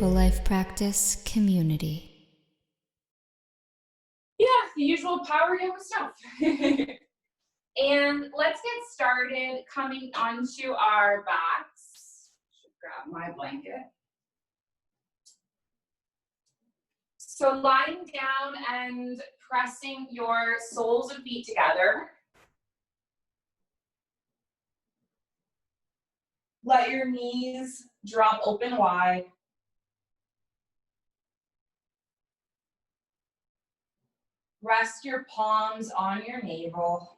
Mindful Life Practice community. Yeah, the usual power yoga stuff. And let's get started coming onto our backs. Should grab my blanket. So lying down and pressing your soles of feet together. Let your knees drop open wide. Rest your palms on your navel.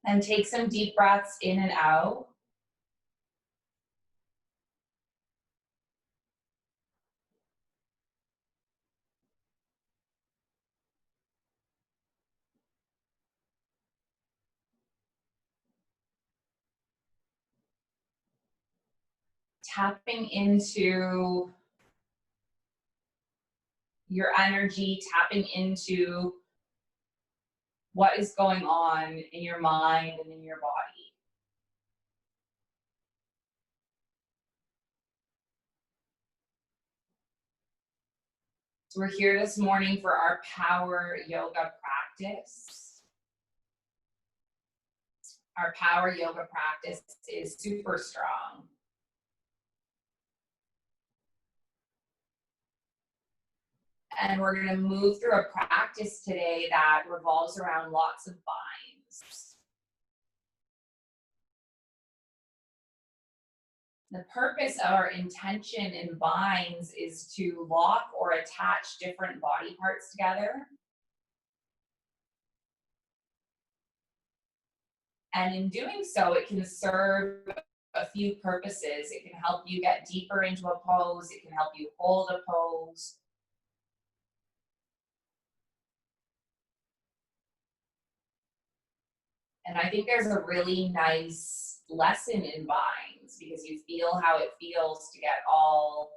And take some deep breaths in and out. Tapping into your energy, tapping into what is going on in your mind and in your body. So we're here this morning for our power yoga practice. Our power yoga practice is super strong. And we're going to move through a practice today that revolves around lots of binds. The purpose of our intention in binds is to lock or attach different body parts together. And in doing so, it can serve a few purposes. It can help you get deeper into a pose. It can help you hold a pose. And I think there's a really nice lesson in binds because you feel how it feels to get all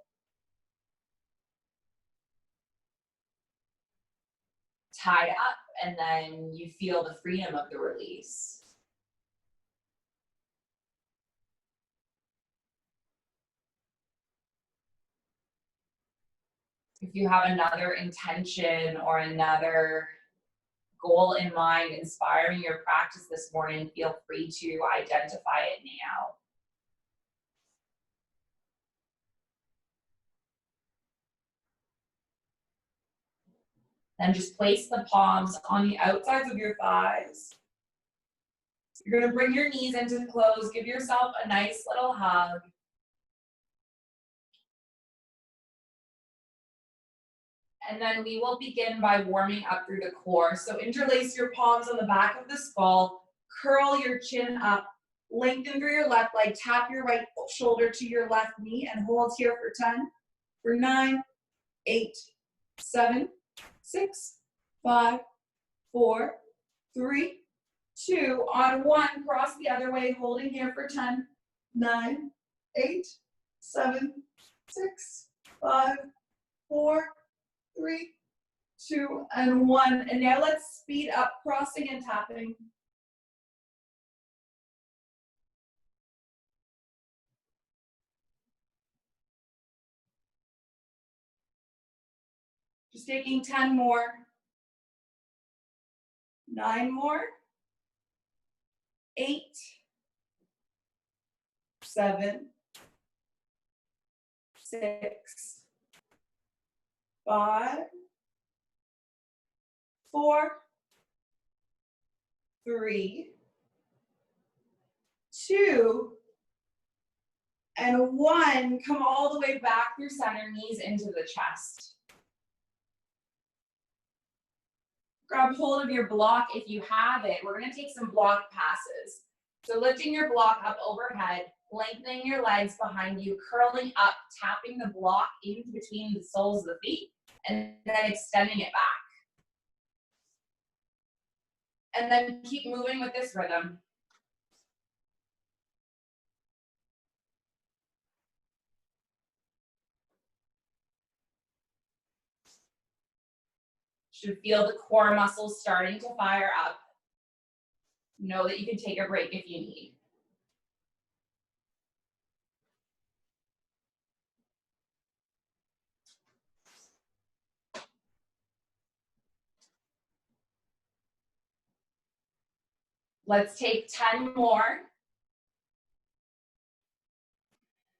tied up, and then you feel the freedom of the release. If you have another intention or another goal in mind inspiring your practice this morning, feel free to identify it now. Then just place the palms on the outsides of your thighs. You're going to bring your knees into close. Give yourself a nice little hug. And then we will begin by warming up through the core. So interlace your palms on the back of the skull. Curl your chin up. Lengthen through your left leg. Tap your right shoulder to your left knee and hold here for 10, for 9, 8, 7, 6, 5, 4, 3, 2. On 1, cross the other way, holding here for 10, 9, 8, 7, 6, 5, 4, 3, 2, and 1. And now let's speed up, crossing and tapping. Just taking 10 more. 9 more. 8, 7, 6, 5, 4, 3, 2, and 1. Come all the way back through center, knees into the chest. Grab hold of your block if you have it. We're going to take some block passes. So lifting your block up overhead, lengthening your legs behind you, curling up, tapping the block in between the soles of the feet, and then extending it back. And then keep moving with this rhythm. Should feel the core muscles starting to fire up. Know that you can take a break if you need. Let's take 10 more.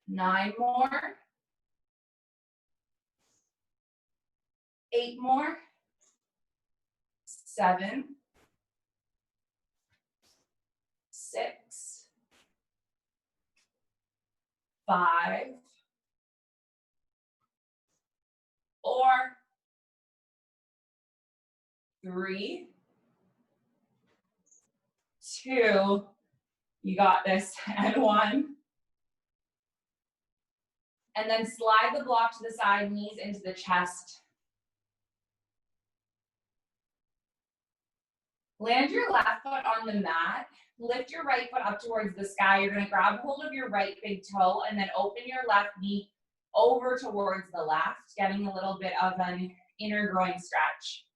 9 more. 8 more. 7. 6. 5. 4. 3. 2. You got this. And 1. And then slide the block to the side, knees into the chest. Land your left foot on the mat. Lift your right foot up towards the sky. You're going to grab hold of your right big toe and then open your left knee over towards the left, getting a little bit of an inner groin stretch.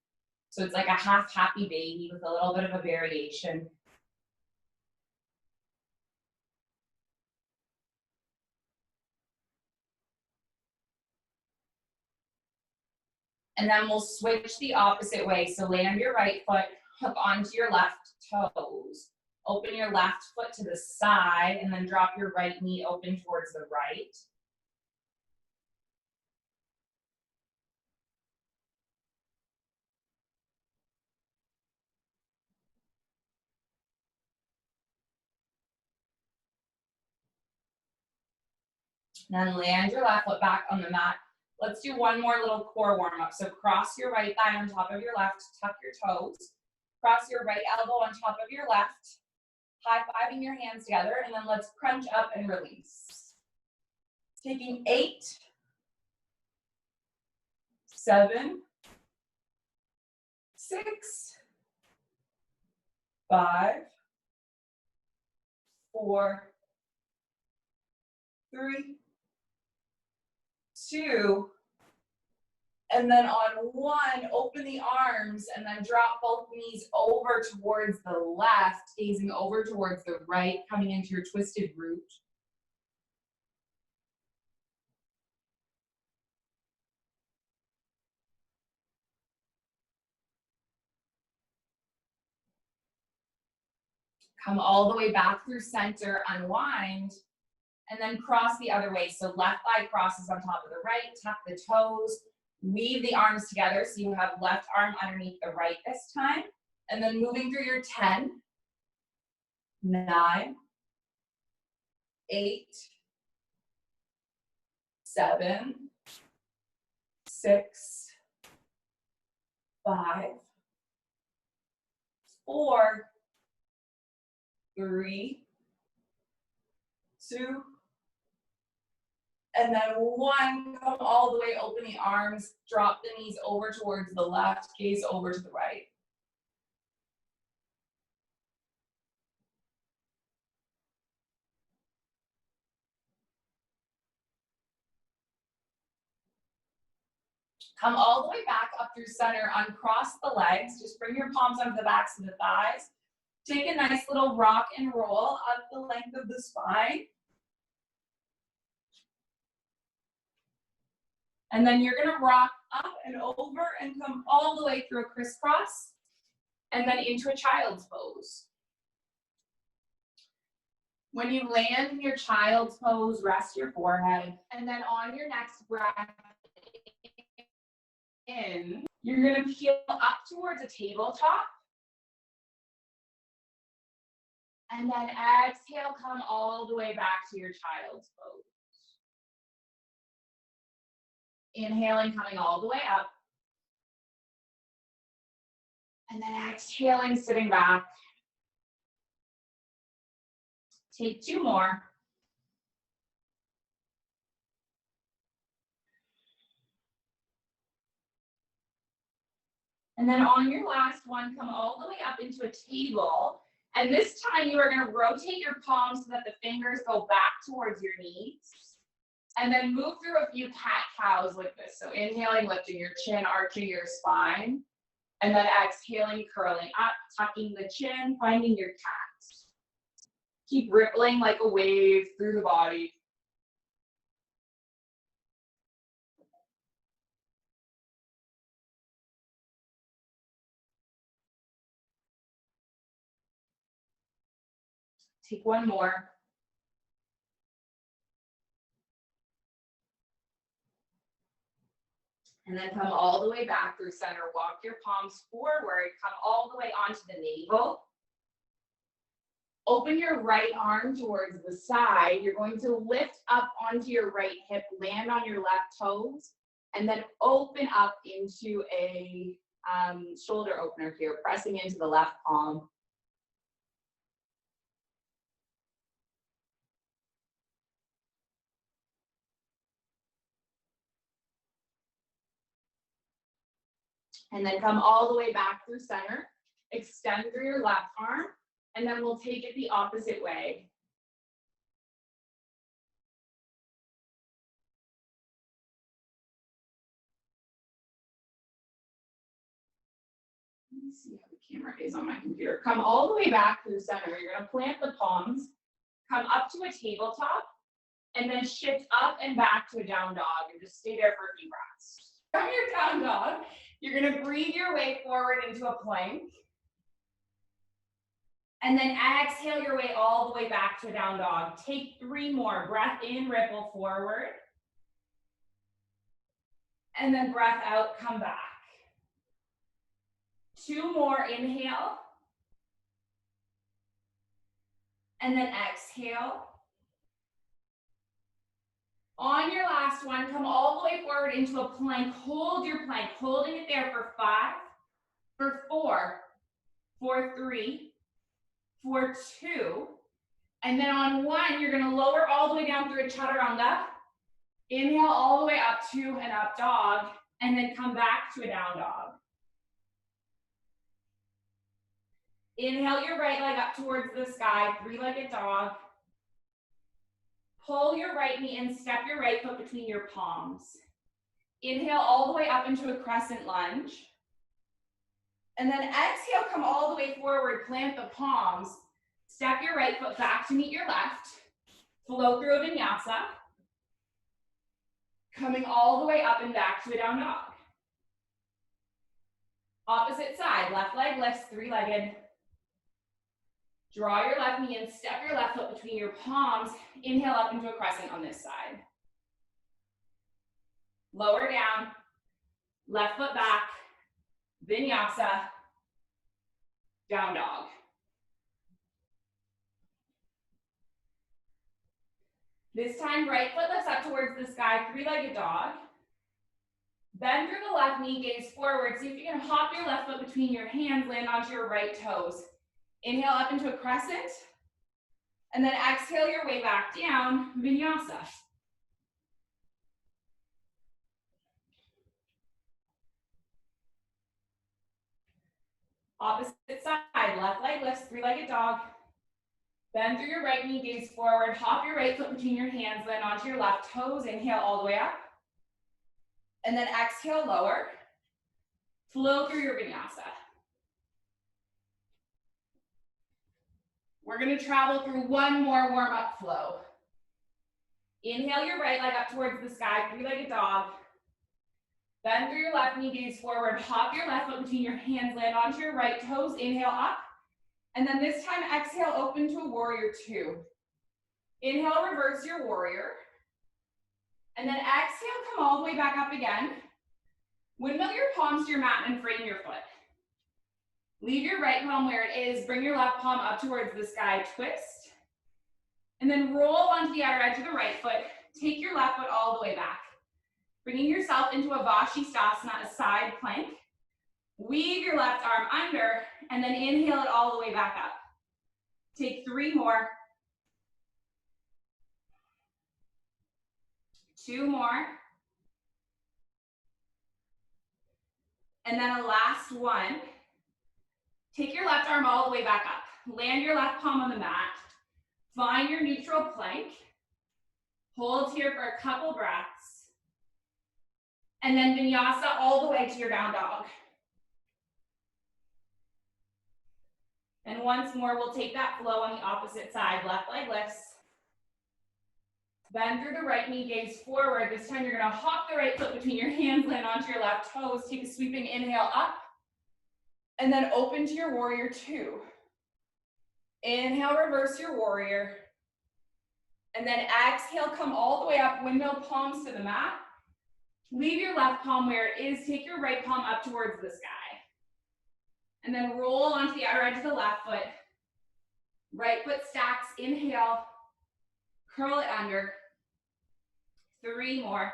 So it's like a half happy baby with a little bit of a variation. And then we'll switch the opposite way. So land your right foot, hook onto your left toes. Open your left foot to the side and then drop your right knee open towards the right. Then land your left foot back on the mat. Let's do one more little core warm up. So cross your right thigh on top of your left, tuck your toes. Cross your right elbow on top of your left. High-fiving your hands together, and then let's crunch up and release. Taking 8, 7, 6, 5, 4, 3, 2, and then on 1, open the arms and then drop both knees over towards the left, gazing over towards the right, coming into your twisted root. Come all the way back through center, unwind, and then cross the other way. So left thigh crosses on top of the right, tuck the toes, weave the arms together so you have left arm underneath the right this time. And then moving through your 10, 9, 8, 7, 6, 5, 4, 3, 2, and then 1. Come all the way, open the arms, drop the knees over towards the left, gaze over to the right. Come all the way back up through center, uncross the legs, just bring your palms onto the backs of the thighs. Take a nice little rock and roll up the length of the spine. And then you're gonna rock up and over and come all the way through a crisscross and then into a child's pose. When you land in your child's pose, rest your forehead. And then on your next breath in, you're gonna peel up towards a tabletop. And then exhale, come all the way back to your child's pose. Inhaling, coming all the way up. And then exhaling, sitting back. Take 2 more. And then on your last one, come all the way up into a table. And this time you are going to rotate your palms so that the fingers go back towards your knees. And then move through a few cat-cows like this. So inhaling, lifting your chin, arching your spine. And then exhaling, curling up, tucking the chin, finding your cat. Keep rippling like a wave through the body. Take one more. And then come all the way back through center. Walk your palms forward. Come all the way onto the navel. Open your right arm towards the side. You're going to lift up onto your right hip, land on your left toes, and then open up into a shoulder opener here, pressing into the left palm. And then come all the way back through center. Extend through your left arm, and then we'll take it the opposite way. Let me see how the camera is on my computer. Come all the way back through center. You're gonna plant the palms, come up to a tabletop, and then shift up and back to a down dog, and just stay there for a few breaths. From your down dog, you're gonna breathe your way forward into a plank. And then exhale your way all the way back to a down dog. Take 3 more. Breath in, ripple forward. And then breath out, come back. 2 more, inhale. And then exhale. On your last one, come all the way forward into a plank. Hold your plank, holding it there for 5, for 4, for 3, for 2, and then on 1, you're gonna lower all the way down through a chaturanga. Inhale all the way up to an up dog, and then come back to a down dog. Inhale your right leg up towards the sky, 3-legged dog. Pull your right knee and step your right foot between your palms. Inhale all the way up into a crescent lunge. And then exhale, come all the way forward, plant the palms. Step your right foot back to meet your left. Flow through a vinyasa. Coming all the way up and back to a down dog. Opposite side, left leg lifts, 3-legged. Draw your left knee and step your left foot between your palms. Inhale up into a crescent on this side. Lower down, left foot back, vinyasa, down dog. This time, right foot lifts up towards the sky, 3-legged dog. Bend through the left knee, gaze forward. See if you can hop your left foot between your hands, land onto your right toes. Inhale up into a crescent, and then exhale your way back down, vinyasa. Opposite side, left leg lifts, 3-legged dog. Bend through your right knee, gaze forward, hop your right foot between your hands, land onto your left toes, inhale all the way up. And then exhale, lower. Flow through your vinyasa. We're gonna travel through 1 more warm-up flow. Inhale your right leg up towards the sky, 3-legged dog. Bend through your left knee, gaze forward, hop your left foot between your hands, land onto your right toes, inhale up. And then this time, exhale, open to a warrior 2. Inhale, reverse your warrior. And then exhale, come all the way back up again. Windmill your palms to your mat and frame your foot. Leave your right palm where it is, bring your left palm up towards the sky, twist. And then roll onto the outer edge of the right foot. Take your left foot all the way back. Bringing yourself into a Vashisthasana, a side plank. Weave your left arm under, and then inhale it all the way back up. Take 3 more. 2 more. And then a last one. Take your left arm all the way back up. Land your left palm on the mat. Find your neutral plank. Hold here for a couple breaths. And then vinyasa all the way to your down dog. And once more, we'll take that flow on the opposite side. Left leg lifts. Bend through the right knee, gaze forward. This time you're gonna hop the right foot between your hands, land onto your left toes. Take a sweeping inhale up. And then open to your warrior two. Inhale, reverse your warrior. And then exhale, come all the way up, window palms to the mat. Leave your left palm where it is. Take your right palm up towards the sky. And then roll onto the outer edge of the left foot. Right foot stacks, inhale. Curl it under. 3 more.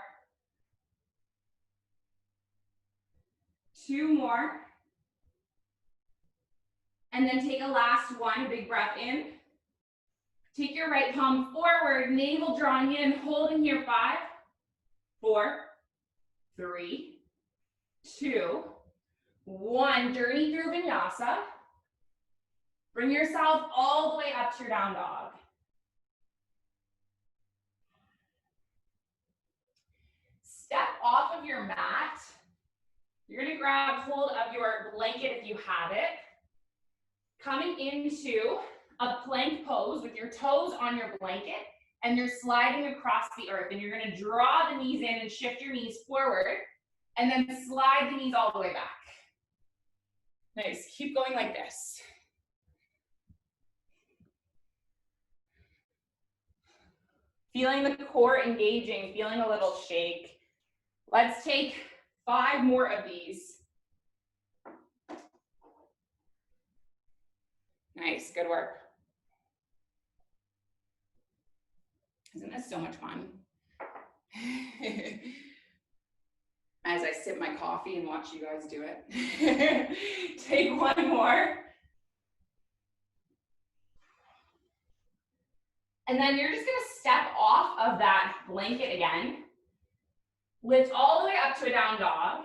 2 more. And then take a last one, a big breath in. Take your right palm forward, navel drawing in, holding here. 5, 4, 3, 2, 1. Journey through Vinyasa. Bring yourself all the way up to your down dog. Step off of your mat. You're gonna grab hold of your blanket if you have it. Coming into a plank pose with your toes on your blanket and you're sliding across the earth, and you're gonna draw the knees in and shift your knees forward and then slide the knees all the way back. Nice, keep going like this. Feeling the core engaging, feeling a little shake. Let's take 5 more of these. Nice, good work. Isn't this so much fun? As I sip my coffee and watch you guys do it. Take 1 more. And then you're just gonna step off of that blanket again. Lift all the way up to a down dog.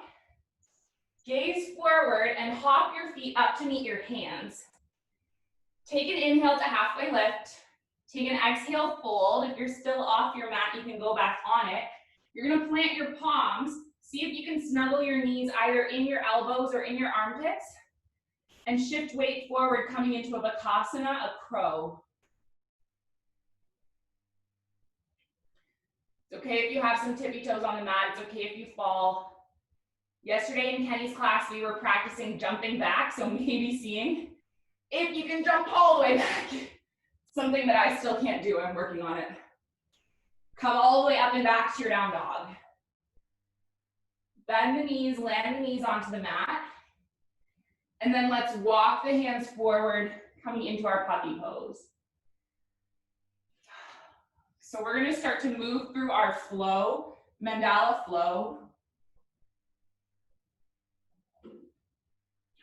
Gaze forward and hop your feet up to meet your hands. Take an inhale to halfway lift. Take an exhale, fold. If you're still off your mat, you can go back on it. You're gonna plant your palms. See if you can snuggle your knees either in your elbows or in your armpits. And shift weight forward, coming into a Bakasana, a crow. It's okay if you have some tippy toes on the mat. It's okay if you fall. Yesterday in Kenny's class, we were practicing jumping back, so maybe seeing if you can jump all the way back. Something that I still can't do, I'm working on it. Come all the way up and back to your down dog. Bend the knees, land the knees onto the mat. And then let's walk the hands forward, coming into our puppy pose. So we're gonna start to move through our flow, mandala flow,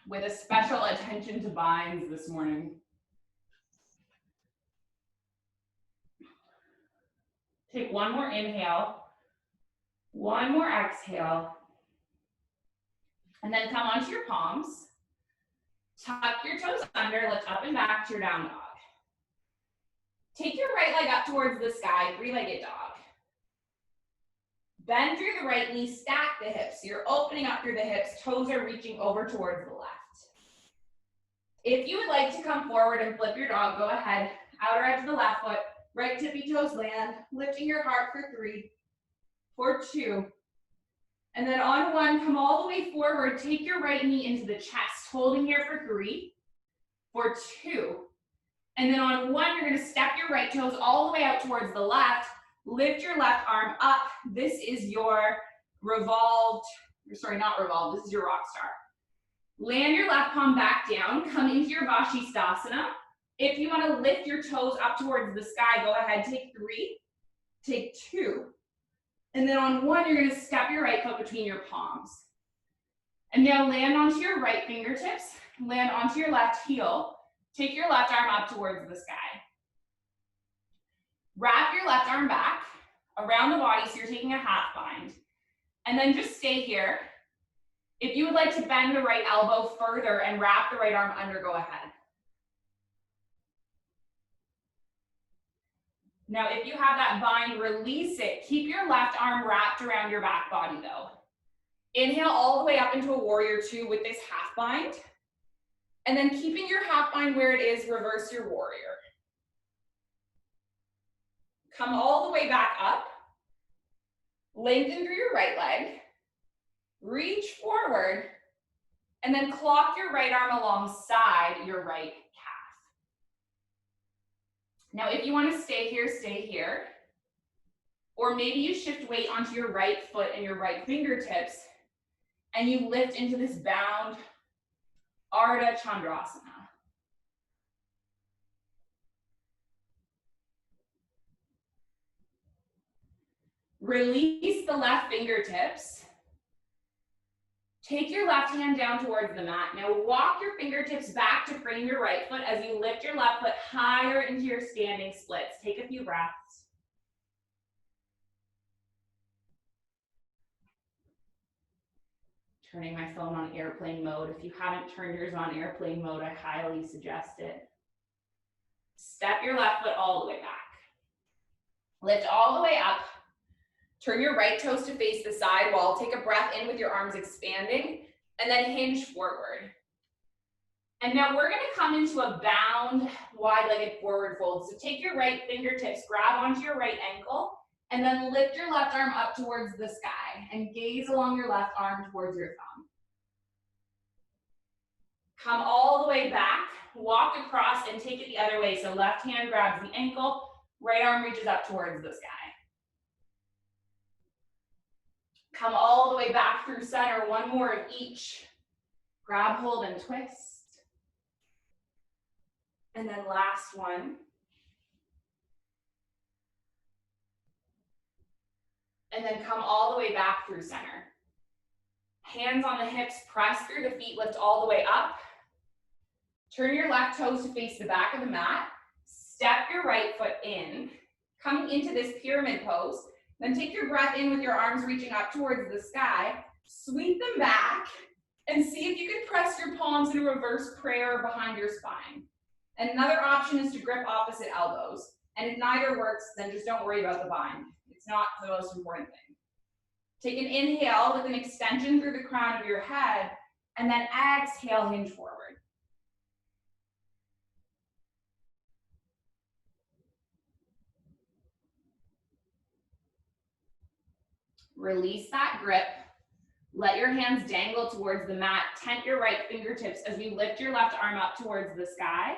with a special attention to binds this morning. Take 1 more inhale, 1 more exhale, and then come onto your palms. Tuck your toes under, lift up and back to your down dog. Take your right leg up towards the sky, 3-legged dog. Bend through the right knee, stack the hips. You're opening up through the hips, toes are reaching over towards the left. If you would like to come forward and flip your dog, go ahead. Outer edge of the left foot, right tippy toes land, lifting your heart for 3, for 2. And then on 1, come all the way forward, take your right knee into the chest, holding here for 3, for 2. And then on 1, you're gonna step your right toes all the way out towards the left, lift your left arm up. This is your revolved, sorry, not revolved, this is your rock star. Land your left palm back down, come into your Vashisthasana. If you wanna lift your toes up towards the sky, go ahead, take 3, take 2. And then on 1, you're gonna step your right foot between your palms. And now land onto your right fingertips, land onto your left heel, take your left arm up towards the sky. Wrap your left arm back around the body, so you're taking a half bind. And then just stay here. If you would like to bend the right elbow further and wrap the right arm under, go ahead. Now, if you have that bind, release it. Keep your left arm wrapped around your back body though. Inhale all the way up into a warrior 2 with this half bind. And then keeping your half bind where it is, reverse your warrior. Come all the way back up. Lengthen through your right leg. Reach forward. And then clock your right arm alongside your right calf. Now, if you want to stay here, stay here. Or maybe you shift weight onto your right foot and your right fingertips, and you lift into this bound Ardha Chandrasana. Release the left fingertips. Take your left hand down towards the mat. Now walk your fingertips back to frame your right foot as you lift your left foot higher into your standing splits. Take a few breaths. Turning my phone on airplane mode. If you haven't turned yours on airplane mode, I highly suggest it. Step your left foot all the way back. Lift all the way up. Turn your right toes to face the side wall. Take a breath in with your arms expanding, and then hinge forward. And now we're gonna come into a bound, wide-legged forward fold. So take your right fingertips, grab onto your right ankle, and then lift your left arm up towards the sky and gaze along your left arm towards your thumb. Come all the way back, walk across and take it the other way. So left hand grabs the ankle, right arm reaches up towards the sky. Come all the way back through center, one more of each. Grab, hold, and twist. And then last one. And then come all the way back through center. Hands on the hips, press through the feet, lift all the way up. Turn your left toes to face the back of the mat. Step your right foot in, coming into this pyramid pose. Then take your breath in with your arms reaching up towards the sky. Sweep them back and see if you can press your palms in a reverse prayer behind your spine. And another option is to grip opposite elbows. And if neither works, then just don't worry about the bind. It's not the most important thing. Take an inhale with an extension through the crown of your head, and then exhale, hinge forward. Release that grip. Let your hands dangle towards the mat. Tent your right fingertips as you lift your left arm up towards the sky.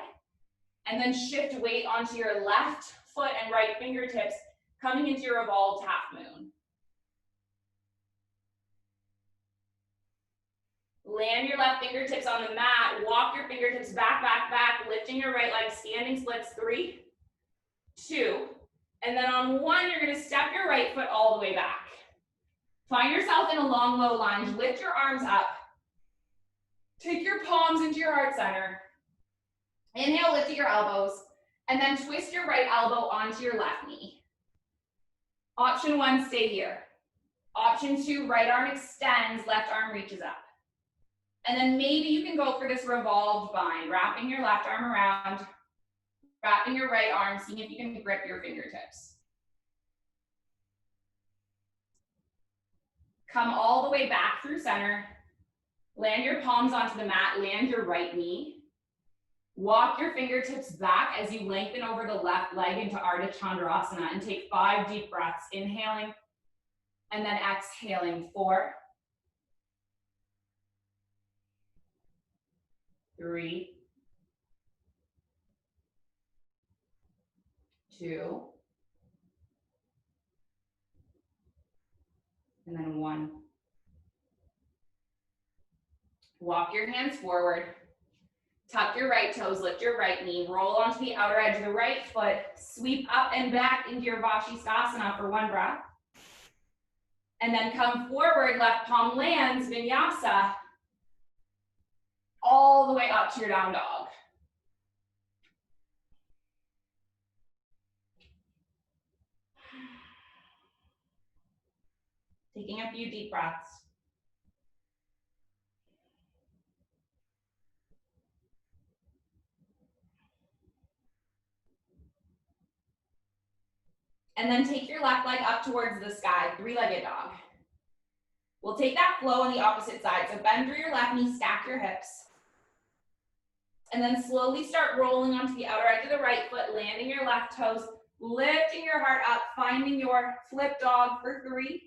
And then shift weight onto your left foot and right fingertips, coming into your revolved half moon. Land your left fingertips on the mat. Walk your fingertips back, back, back, lifting your right leg, standing splits. 3, 2, and then on 1, you're gonna step your right foot all the way back. Find yourself in a long, low lunge. Lift your arms up. Take your palms into your heart center. Inhale, lift to your elbows, and then twist your right elbow onto your left knee. Option 1, stay here. Option 2, right arm extends, left arm reaches up. And then maybe you can go for this revolved bind, wrapping your left arm around, wrapping your right arm, seeing if you can grip your fingertips. Come all the way back through center. Land your palms onto the mat, land your right knee. Walk your fingertips back as you lengthen over the left leg into Ardha Chandrasana and take 5 deep breaths, inhaling and then exhaling. 4, 3, 2, and then 1. Walk your hands forward. Tuck your right toes, lift your right knee, roll onto the outer edge of the right foot, sweep up and back into your Vashisthasana for 1 breath. And then come forward, left palm lands, Vinyasa, all the way up to your down dog. Taking a few deep breaths. And then take your left leg up towards the sky, 3-legged dog. We'll take that flow on the opposite side. So bend through your left knee, stack your hips. And then slowly start rolling onto the outer edge of the right foot, landing your left toes, lifting your heart up, finding your flip dog for 3,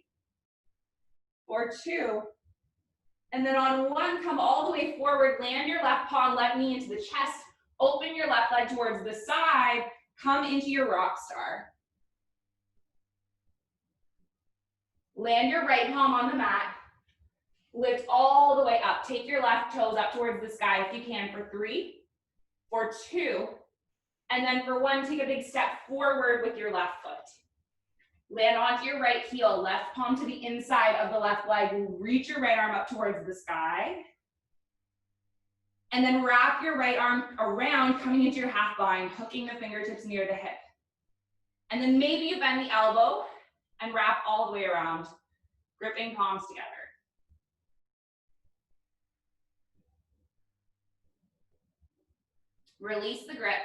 or 2. And then on 1, come all the way forward, land your left palm, left knee into the chest, open your left leg towards the side, come into your rock star. Land your right palm on the mat, lift all the way up. Take your left toes up towards the sky if you can for 3, or 2. And then for 1, take a big step forward with your left foot. Land onto your right heel, left palm to the inside of the left leg. Reach your right arm up towards the sky. And then wrap your right arm around, coming into your half bind, hooking the fingertips near the hip. And then maybe you bend the elbow and wrap all the way around, gripping palms together. Release the grip.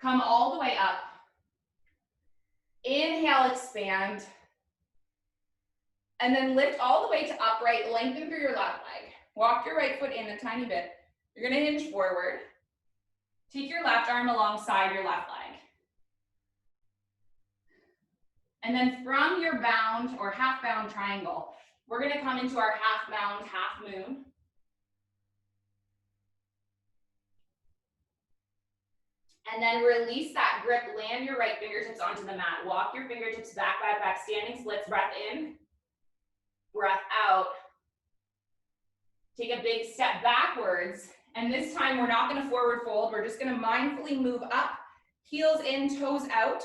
Come all the way up. Inhale, expand. And then lift all the way to upright, lengthen through your left leg. Walk your right foot in a tiny bit. You're gonna hinge forward. Take your left arm alongside your left leg. And then from your bound or half bound triangle, we're gonna come into our half bound, half moon. And then release that grip, land your right fingertips onto the mat. Walk your fingertips back, back, back, standing splits, breath in, breath out. Take a big step backwards. And this time we're not gonna forward fold. We're just gonna mindfully move up, heels in, toes out.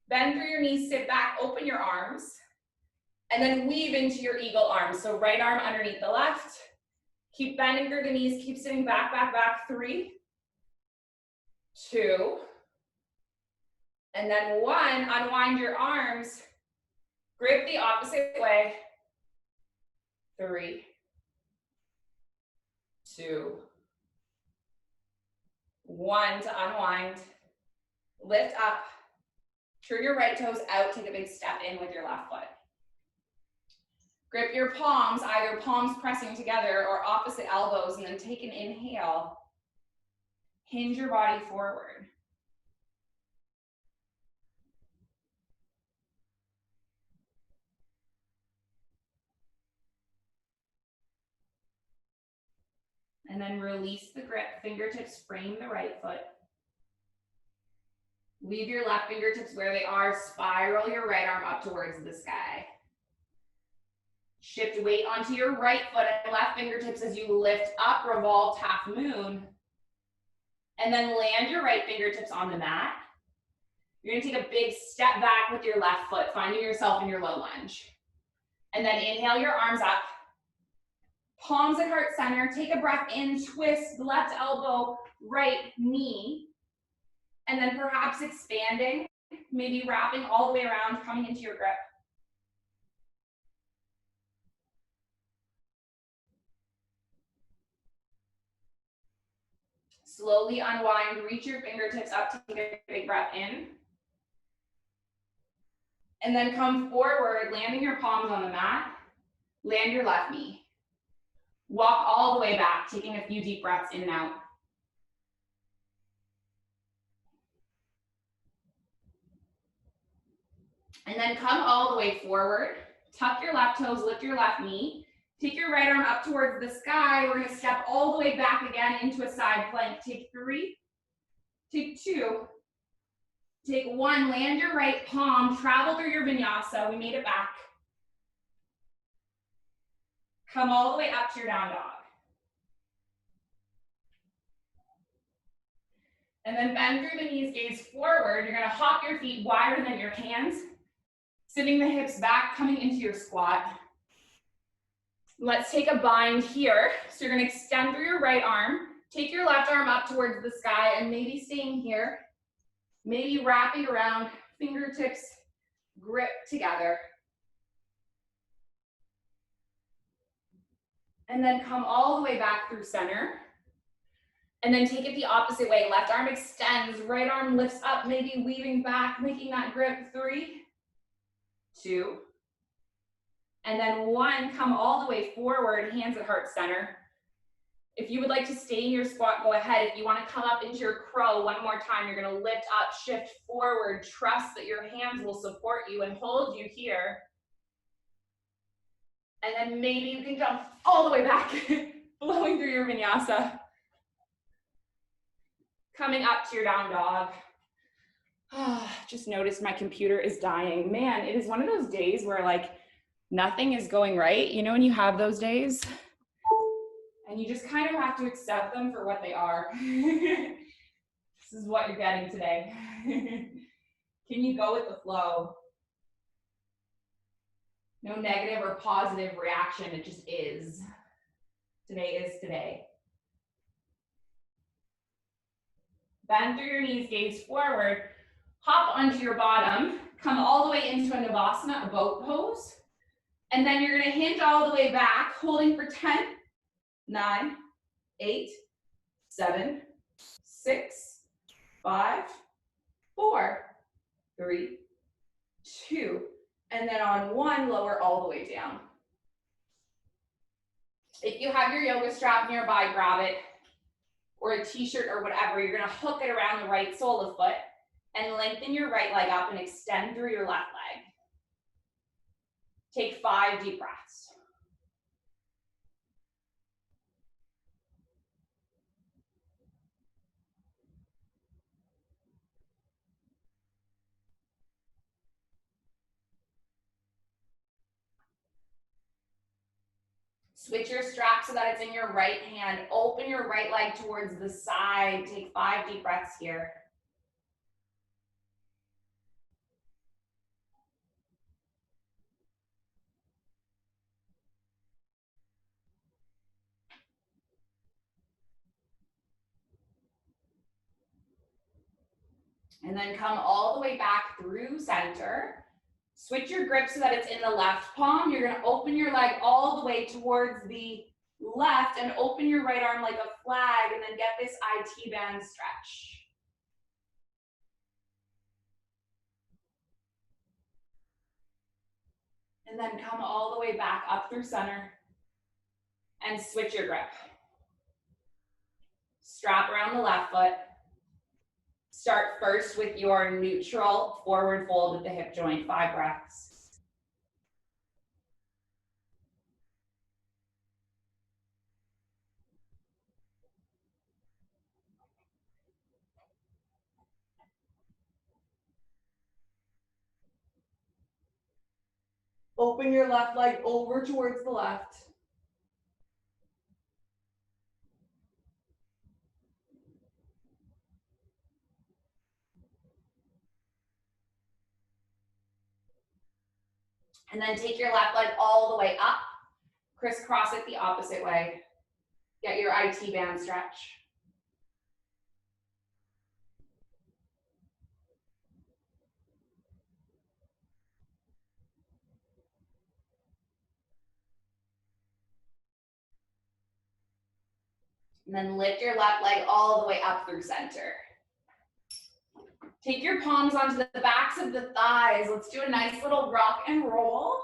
Bend through your knees, sit back, open your arms. And then weave into your eagle arms. So right arm underneath the left. Keep bending through the knees, keep sitting back, back, back. 3, 2, and then 1, unwind your arms, grip the opposite way, 3, 2, 1 to unwind, lift up, turn your right toes out, take a big step in with your left foot. Grip your palms, either palms pressing together or opposite elbows, and then take an inhale. Hinge your body forward. And then release the grip, fingertips frame the right foot. Leave your left fingertips where they are, spiral your right arm up towards the sky. Shift weight onto your right foot and left fingertips as you lift up, revolved half moon. And then land your right fingertips on the mat. You're gonna take a big step back with your left foot, finding yourself in your low lunge. And then inhale your arms up. Palms at heart center. Take a breath in, twist left elbow, right knee. And then perhaps expanding, maybe wrapping all the way around, coming into your grip. Slowly unwind, reach your fingertips up, take a big breath in. And then come forward, landing your palms on the mat, land your left knee. Walk all the way back, taking a few deep breaths in and out. And then come all the way forward, tuck your left toes, lift your left knee. Take your right arm up towards the sky. We're gonna step all the way back again into a side plank. Take 3, take 2, take 1, land your right palm, travel through your vinyasa. We made it back. Come all the way up to your down dog. And then bend through the knees, gaze forward. You're gonna hop your feet wider than your hands, sitting the hips back, coming into your squat. Let's take a bind here. So you're gonna extend through your right arm, take your left arm up towards the sky and maybe staying here, maybe wrapping around, fingertips grip together. And then come all the way back through center. And then take it the opposite way. Left arm extends, right arm lifts up, maybe weaving back, making that grip. 3, 2, and then 1, come all the way forward, hands at heart center. If you would like to stay in your squat, go ahead. If you want to come up into your crow one more time, you're going to lift up, shift forward, trust that your hands will support you and hold you here. And then maybe you can jump all the way back, flowing through your vinyasa. Coming up to your down dog. Just noticed my computer is dying. Man, it is one of those days where like nothing is going right. You know when you have those days? And you just kind of have to accept them for what they are. This is what you're getting today. Can you go with the flow? No negative or positive reaction, it just is. Today is today. Bend through your knees, gaze forward, hop onto your bottom, come all the way into a Navasana, a boat pose. And then you're gonna hinge all the way back, holding for 10, 9, 8, 7, 6, 5, 4, 3, 2, and then on 1, lower all the way down. If you have your yoga strap nearby, grab it, or a t-shirt or whatever. You're gonna hook it around the right sole of the foot and lengthen your right leg up and extend through your left leg. Take 5 deep breaths. Switch your strap so that it's in your right hand. Open your right leg towards the side. Take 5 deep breaths here. And then come all the way back through center. Switch your grip so that it's in the left palm. You're gonna open your leg all the way towards the left and open your right arm like a flag and then get this IT band stretch. And then come all the way back up through center and switch your grip. Strap around the left foot. Start first with your neutral forward fold with the hip joint, 5 breaths. Open your left leg over towards the left. And then take your left leg all the way up. Crisscross it the opposite way. Get your IT band stretch. And then lift your left leg all the way up through center. Take your palms onto the backs of the thighs. Let's do a nice little rock and roll.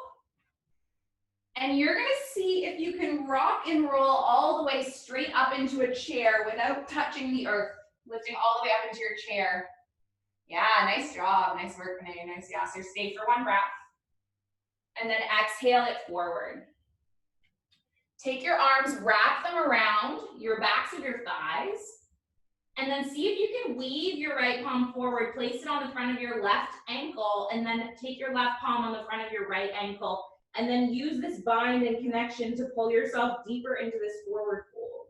And you're gonna see if you can rock and roll all the way straight up into a chair without touching the earth. Lifting all the way up into your chair. Yeah, nice job. Nice work, Renee. Nice, yeah. So stay for 1 breath. And then exhale it forward. Take your arms, wrap them around your backs of your thighs. And then see if you can weave your right palm forward. Place it on the front of your left ankle. And then take your left palm on the front of your right ankle. And then use this bind and connection to pull yourself deeper into this forward fold.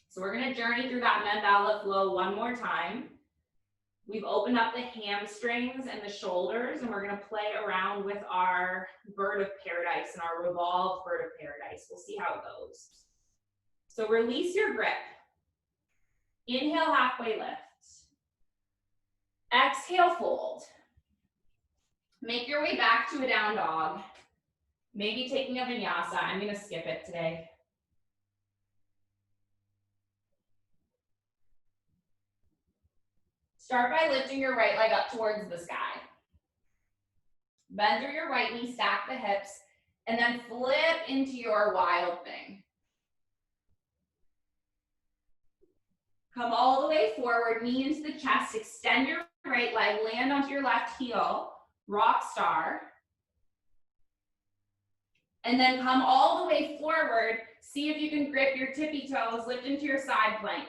So we're gonna journey through that mandala flow one more time. We've opened up the hamstrings and the shoulders, and we're gonna play around with our bird of paradise and our revolved bird of paradise. We'll see how it goes. So release your grip. Inhale, halfway lift. Exhale, fold. Make your way back to a down dog. Maybe taking a vinyasa. I'm gonna skip it today. Start by lifting your right leg up towards the sky. Bend through your right knee, stack the hips, and then flip into your wild thing. Come all the way forward, knee into the chest, extend your right leg, land onto your left heel, rock star. And then come all the way forward, see if you can grip your tippy toes, lift into your side plank.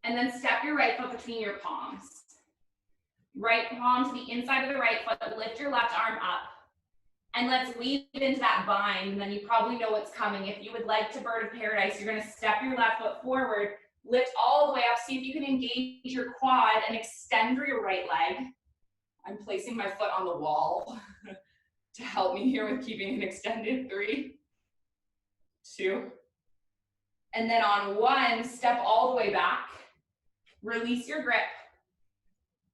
And then step your right foot between your palms. Right palm to the inside of the right foot, lift your left arm up. And let's weave into that bind, and then you probably know what's coming. If you would like to bird of paradise, you're gonna step your left foot forward, lift all the way up, see if you can engage your quad and extend through your right leg. I'm placing my foot on the wall to help me here with keeping it extended. 3, 2. And then on 1, step all the way back. Release your grip.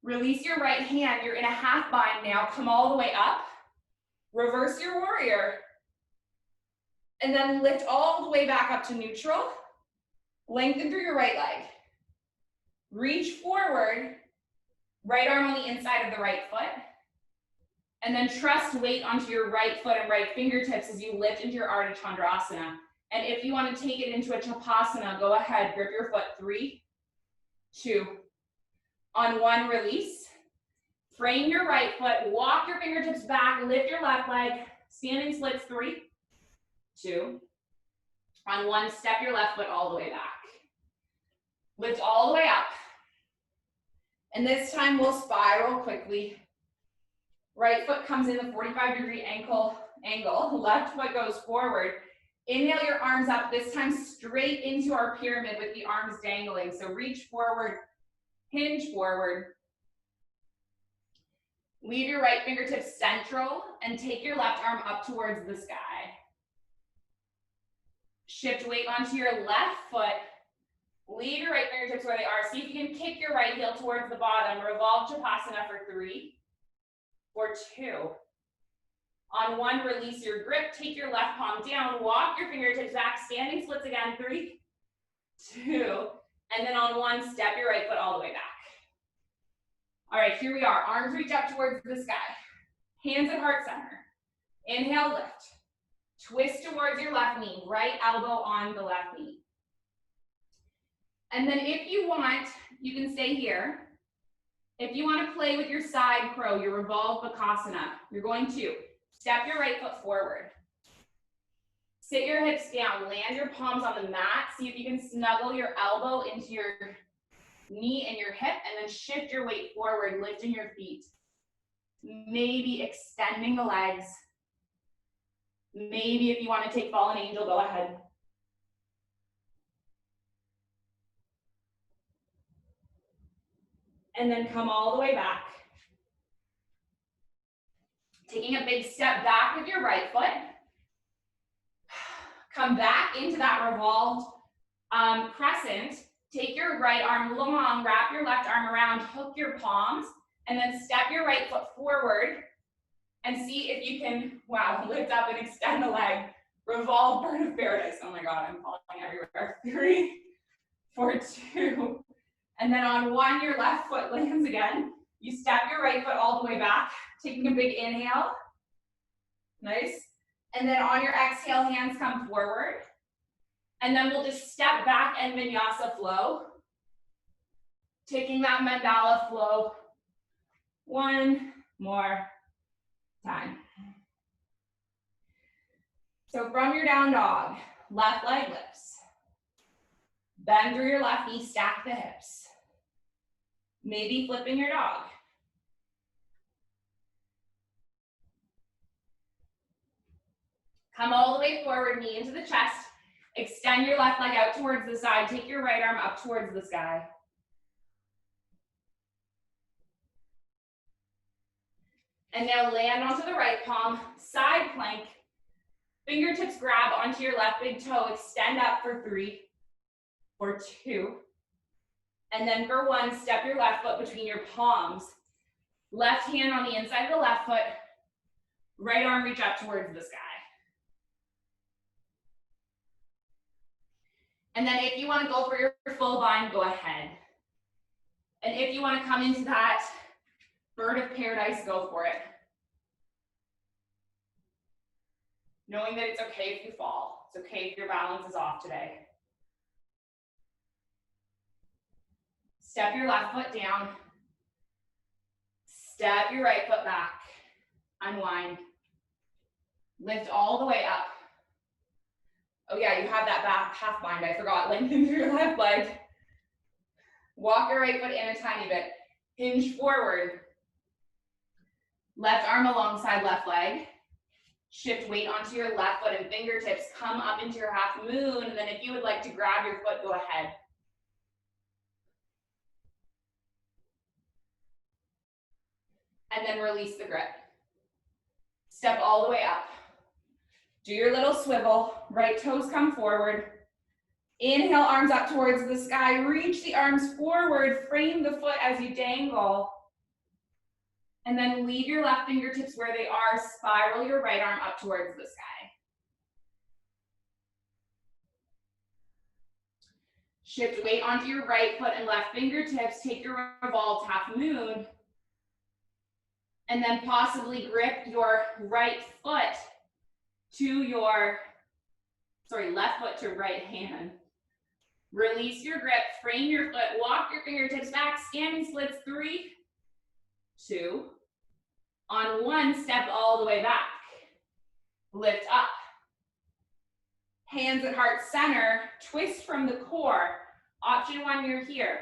Release your right hand. You're in a half bind now. Come all the way up. Reverse your warrior. And then lift all the way back up to neutral. Lengthen through your right leg. Reach forward. Right arm on the inside of the right foot. And then trust weight onto your right foot and right fingertips as you lift into your Ardha Chandrasana. And if you want to take it into a Chapasana, go ahead, grip your foot. 3, 2. On 1, release. Frame your right foot, walk your fingertips back, lift your left leg, standing splits. 3, 2. On 1, step your left foot all the way back. Lift all the way up. And this time we'll spiral quickly. Right foot comes in the 45-degree angle, left foot goes forward. Inhale your arms up, this time straight into our pyramid with the arms dangling. So reach forward, hinge forward. Leave your right fingertips central and take your left arm up towards the sky. Shift weight onto your left foot. Leave your right fingertips where they are. See if you can kick your right heel towards the bottom. Revolve Chapasana for 3, or 2. On 1, release your grip. Take your left palm down. Walk your fingertips back. Standing splits again. 3, 2. And then on 1, step your right foot all the way back. All right, here we are. Arms reach up towards the sky. Hands at heart center. Inhale, lift. Twist towards your left knee. Right elbow on the left knee. And then if you want, you can stay here. If you want to play with your side crow, your revolve Bakasana, you're going to step your right foot forward. Sit your hips down. Land your palms on the mat. See if you can snuggle your elbow into your knee and your hip, and then shift your weight forward, lifting your feet. Maybe extending the legs. Maybe if you want to take fallen angel, go ahead. And then come all the way back. Taking a big step back with your right foot. Come back into that revolved crescent. Take your right arm long, wrap your left arm around, hook your palms, and then step your right foot forward and see if you can, lift up and extend the leg. Revolve bird of paradise. Oh my God, I'm falling everywhere. 3, 4, 2. And then on 1, your left foot lands again. You step your right foot all the way back, taking a big inhale. Nice. And then on your exhale, hands come forward. And then we'll just step back and Vinyasa flow. Taking that mandala flow 1 more time. So from your down dog, left leg lifts. Bend through your left knee, stack the hips. Maybe flipping your dog. Come all the way forward, knee into the chest. Extend your left leg out towards the side. Take your right arm up towards the sky. And now land onto the right palm, side plank. Fingertips grab onto your left big toe. Extend up for 3, or 2. And then for 1, step your left foot between your palms. Left hand on the inside of the left foot. Right arm reach up towards the sky. And then if you want to go for your full bind, go ahead. And if you want to come into that Bird of paradise, go for it. Knowing that it's okay if you fall. It's okay if your balance is off today. Step your left foot down. Step your right foot back. Unwind. Lift all the way up. Oh yeah, you have that back half bind, I forgot. Lengthen through your left leg. Walk your right foot in a tiny bit. Hinge forward. Left arm alongside left leg. Shift weight onto your left foot and fingertips. Come up into your half moon, and then if you would like to grab your foot, go ahead. And then release the grip. Step all the way up. Do your little swivel. Right toes come forward. Inhale, arms up towards the sky. Reach the arms forward. Frame the foot as you dangle. And then leave your left fingertips where they are. Spiral your right arm up towards the sky. Shift weight onto your right foot and left fingertips. Take your revolved half moon. And then possibly grip your right foot to your, left foot to right hand. Release your grip, frame your foot, walk your fingertips back, standing splits, 3, 2. On 1, step all the way back. Lift up. Hands at heart center, twist from the core. Option 1, you're here.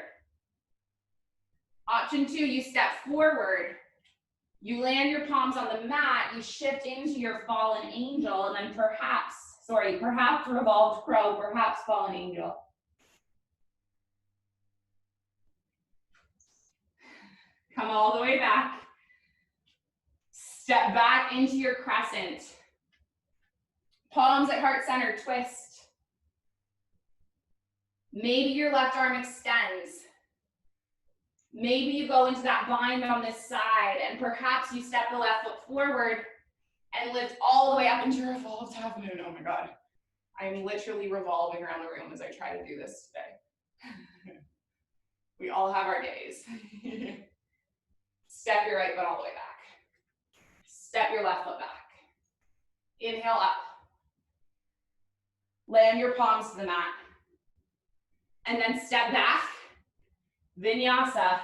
Option 2, you step forward. You land your palms on the mat, you shift into your fallen angel, and then perhaps revolved crow, perhaps fallen angel. Come all the way back. Step back into your crescent. Palms at heart center, twist. Maybe your left arm extends. Maybe you go into that bind on this side, and perhaps you step the left foot forward and lift all the way up into your revolved half moon. Oh my God. I'm literally revolving around the room as I try to do this today. We all have our days. Step your right foot all the way back. Step your left foot back. Inhale up. Land your palms to the mat. And then step back. Vinyasa.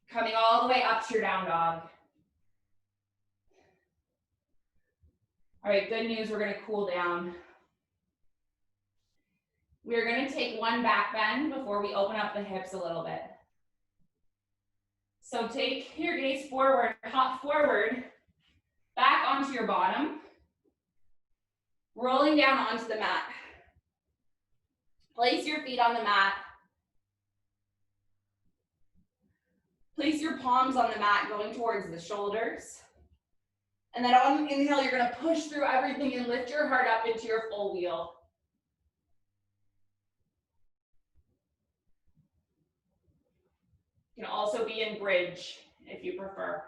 Coming all the way up to your down dog. All right, good news, we're gonna cool down. We're gonna take one back bend before we open up the hips a little bit. So take your gaze forward, hop forward, back onto your bottom, rolling down onto the mat. Place your feet on the mat. Place your palms on the mat going towards the shoulders. And then on the inhale, you're gonna push through everything and lift your heart up into your full wheel. You can also be in bridge if you prefer.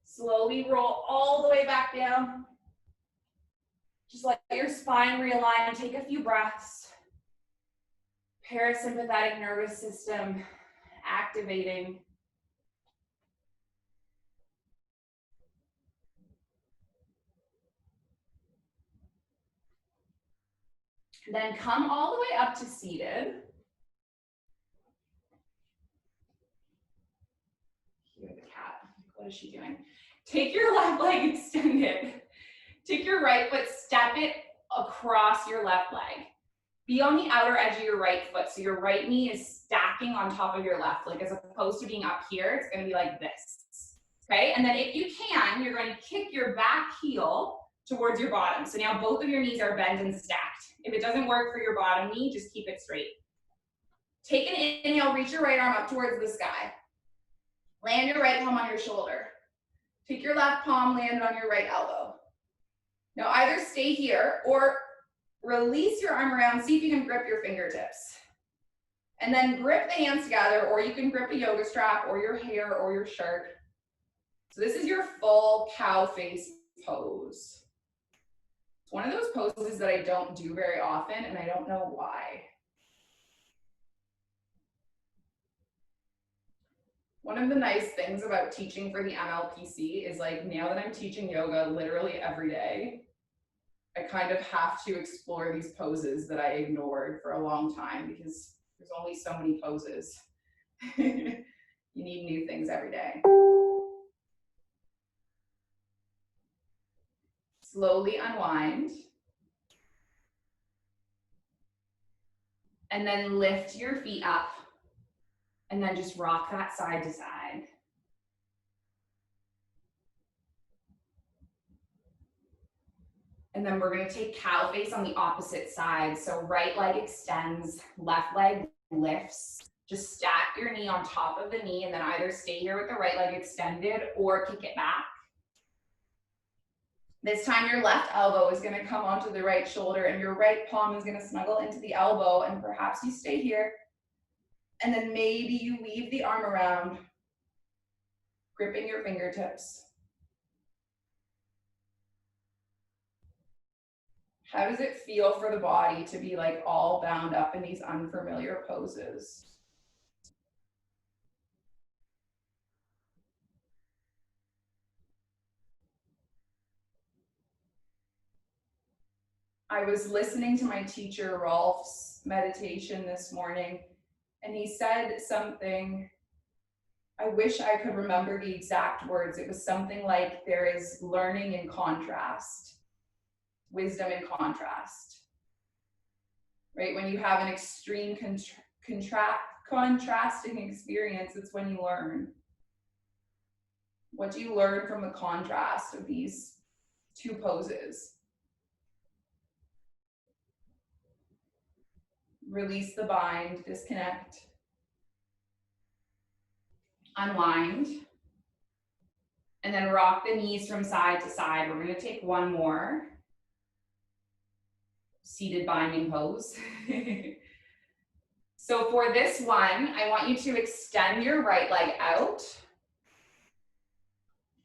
Slowly roll all the way back down. Just let your spine realign and take a few breaths. Parasympathetic nervous system activating. Then come all the way up to seated. Here, the cat. What is she doing? Take your left leg, extend it. Take your right foot, step it across your left leg. Be on the outer edge of your right foot, so your right knee is stacking on top of your left leg, as opposed to being up here, it's gonna be like this, okay? And then if you can, you're going to kick your back heel towards your bottom. So now both of your knees are bent and stacked. If it doesn't work for your bottom knee, just keep it straight. Take an inhale, reach your right arm up towards the sky. Land your right palm on your shoulder. Take your left palm, land it on your right elbow. Now either stay here or release your arm around, see if you can grip your fingertips. And then grip the hands together, or you can grip a yoga strap or your hair or your shirt. So this is your full cow face pose. It's one of those poses that I don't do very often, and I don't know why. One of the nice things about teaching for the MLPC is like now that I'm teaching yoga literally every day, I kind of have to explore these poses that I ignored for a long time because there's only so many poses. You need new things every day. Slowly unwind. And then lift your feet up. And then just rock that side to side. And then we're gonna take cow face on the opposite side. So right leg extends, left leg lifts. Just stack your knee on top of the knee and then either stay here with the right leg extended or kick it back. This time your left elbow is gonna come onto the right shoulder and your right palm is gonna snuggle into the elbow, and perhaps you stay here. And then maybe you weave the arm around, gripping your fingertips. How does it feel for the body to be like all bound up in these unfamiliar poses? I was listening to my teacher Rolf's meditation this morning, and he said something, I wish I could remember the exact words. It was something like there is learning in contrast, wisdom in contrast. Right? When you have an extreme contrasting experience, it's when you learn. What do you learn from the contrast of these two poses? Release the bind, disconnect, unwind, and then rock the knees from side to side. We're going to take one more seated binding pose. So for this one, I want you to extend your right leg out.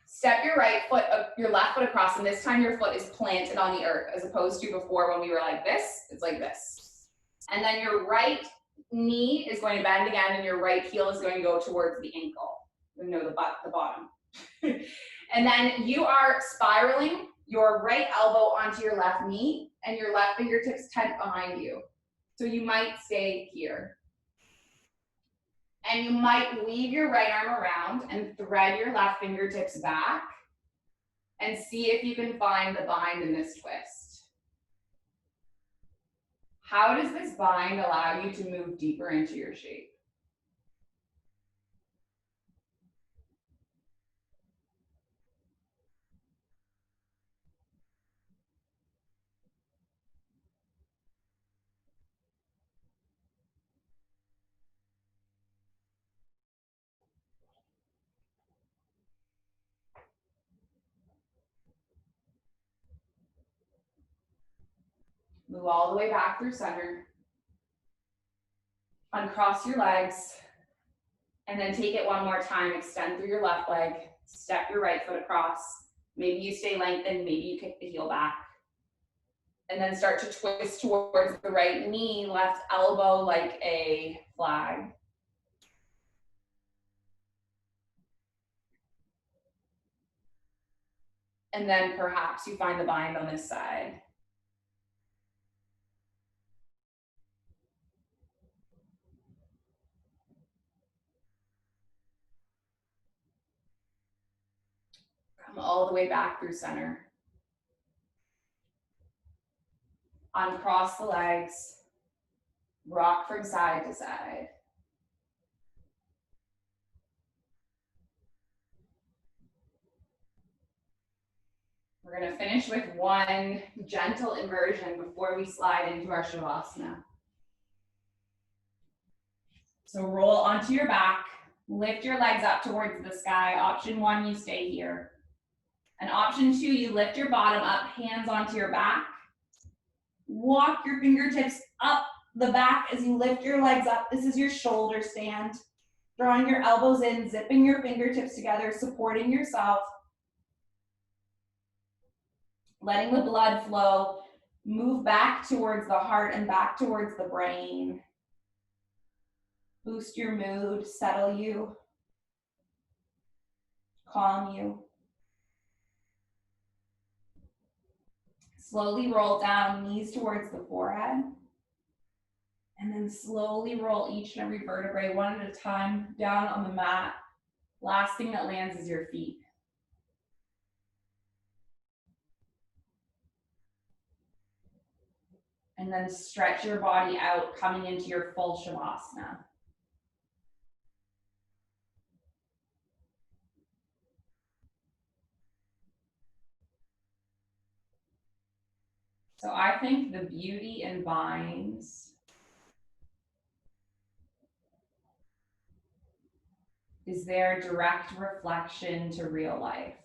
Step your right foot, your left foot across, and this time your foot is planted on the earth as opposed to before when we were like this, it's like this. And then your right knee is going to bend again and your right heel is going to go towards the ankle. No, the bottom. And then you are spiraling your right elbow onto your left knee and your left fingertips tucked behind you. So you might stay here. And you might weave your right arm around and thread your left fingertips back and see if you can find the bind in this twist. How does this bind allow you to move deeper into your shape? Move all the way back through center. Uncross your legs. And then take it one more time. Extend through your left leg. Step your right foot across. Maybe you stay lengthened. Maybe you kick the heel back. And then start to twist towards the right knee, left elbow like a flag. And then perhaps you find the bind on this side. Come all the way back through center. Uncross the legs. Rock from side to side. We're going to finish with one gentle inversion before we slide into our Shavasana. So roll onto your back, lift your legs up towards the sky. Option one, you stay here. And option two, you lift your bottom up, hands onto your back. Walk your fingertips up the back as you lift your legs up. This is your shoulder stand. Drawing your elbows in, zipping your fingertips together, supporting yourself. Letting the blood flow, move back towards the heart and back towards the brain. Boost your mood, settle you. calm you. Slowly roll down, knees towards the forehead. And then slowly roll each and every vertebrae one at a time down on the mat. Last thing that lands is your feet. And then stretch your body out, coming into your full Shavasana. So I think the beauty in binds is their direct reflection to real life.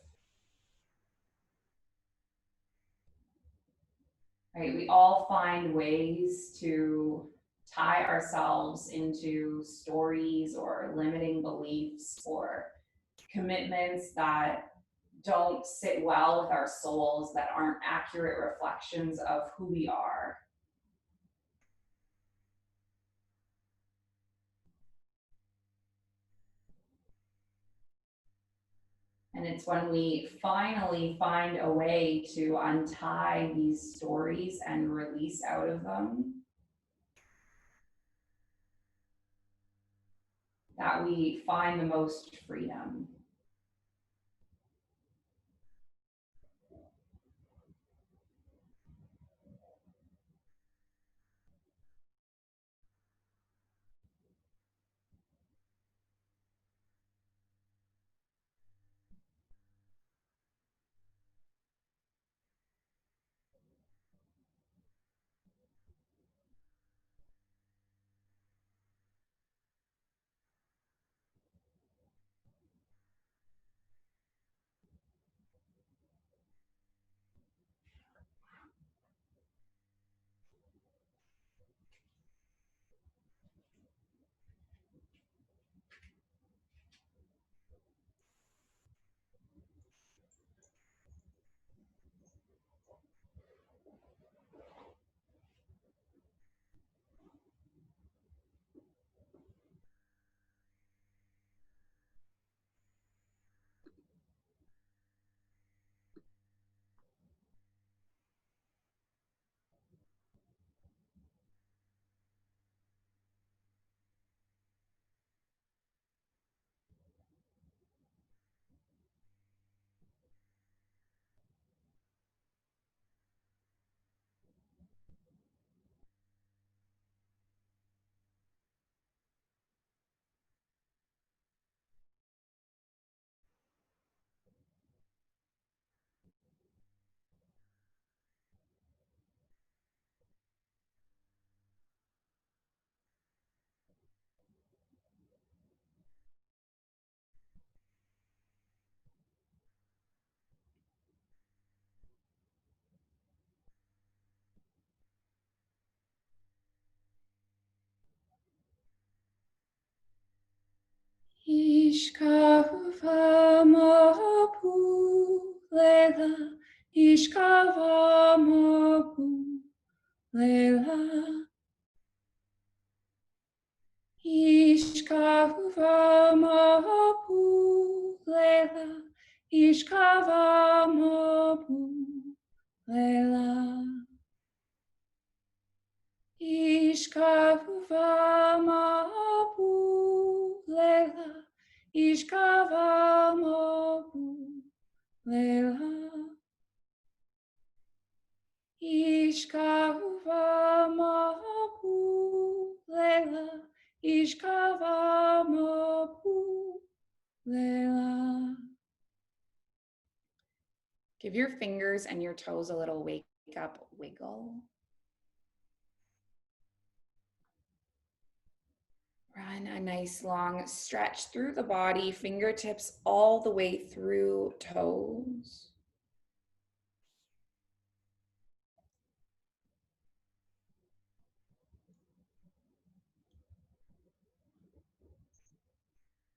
Right? We all find ways to tie ourselves into stories or limiting beliefs or commitments that don't sit well with our souls, that aren't accurate reflections of who we are. And it's when we finally find a way to untie these stories and release out of them that we find the most freedom. Ishkavamapu Lela, Ishkavamapu Lela, Ishkavamapu Lela, Ishkavamapu Lela, Ishkavamapu Lela, Ishkavamapu Lela, Ishkavamapu Lela, Ishkavamapu Lela. Give your fingers and your toes a little wake up wiggle. Run a nice long stretch through the body, fingertips all the way through toes.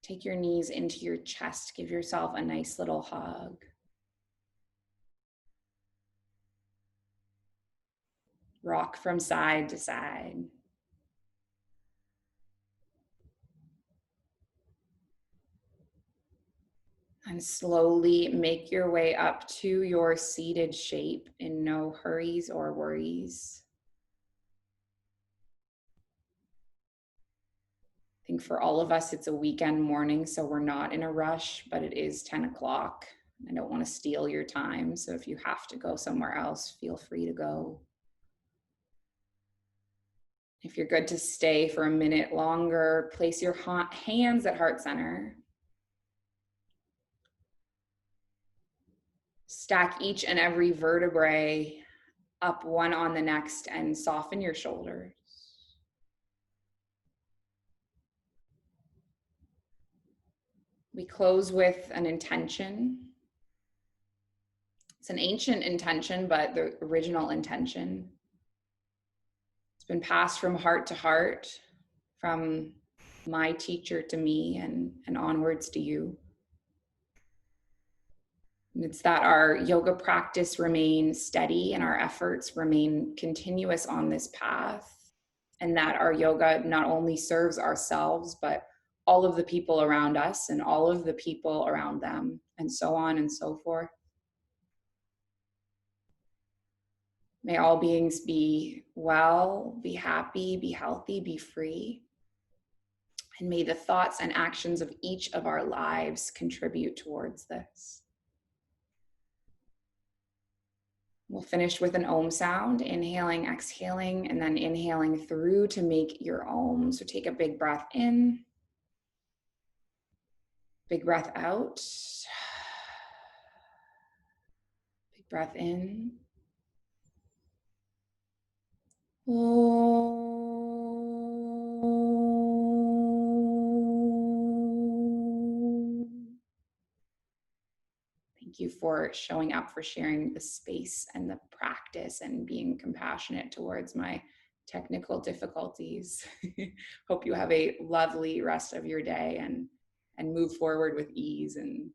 Take your knees into your chest. Give yourself a nice little hug. Rock from side to side. And slowly make your way up to your seated shape in no hurries or worries. I think for all of us, it's a weekend morning, so we're not in a rush, but it is 10 o'clock. I don't want to steal your time, so if you have to go somewhere else, feel free to go. If you're good to stay for a minute longer, place your hands at heart center. Stack each and every vertebrae up one on the next and soften your shoulders. We close with an intention. It's an ancient intention, but the original intention. It's been passed from heart to heart, from my teacher to me and onwards to you. And it's that our yoga practice remain steady and our efforts remain continuous on this path, and that our yoga not only serves ourselves, but all of the people around us and all of the people around them, and so on and so forth. May all beings be well, be happy, be healthy, be free. And may the thoughts and actions of each of our lives contribute towards this. We'll finish with an Om sound, inhaling, exhaling, and then inhaling through to make your Om. So take a big breath in, big breath out, big breath in. Thank you for showing up, for sharing the space and the practice and being compassionate towards my technical difficulties. Hope you have a lovely rest of your day and move forward with ease and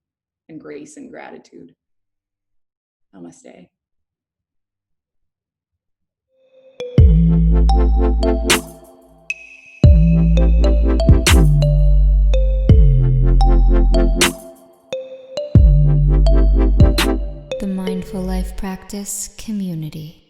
grace and gratitude. Namaste. The Mindful Life Practice Community.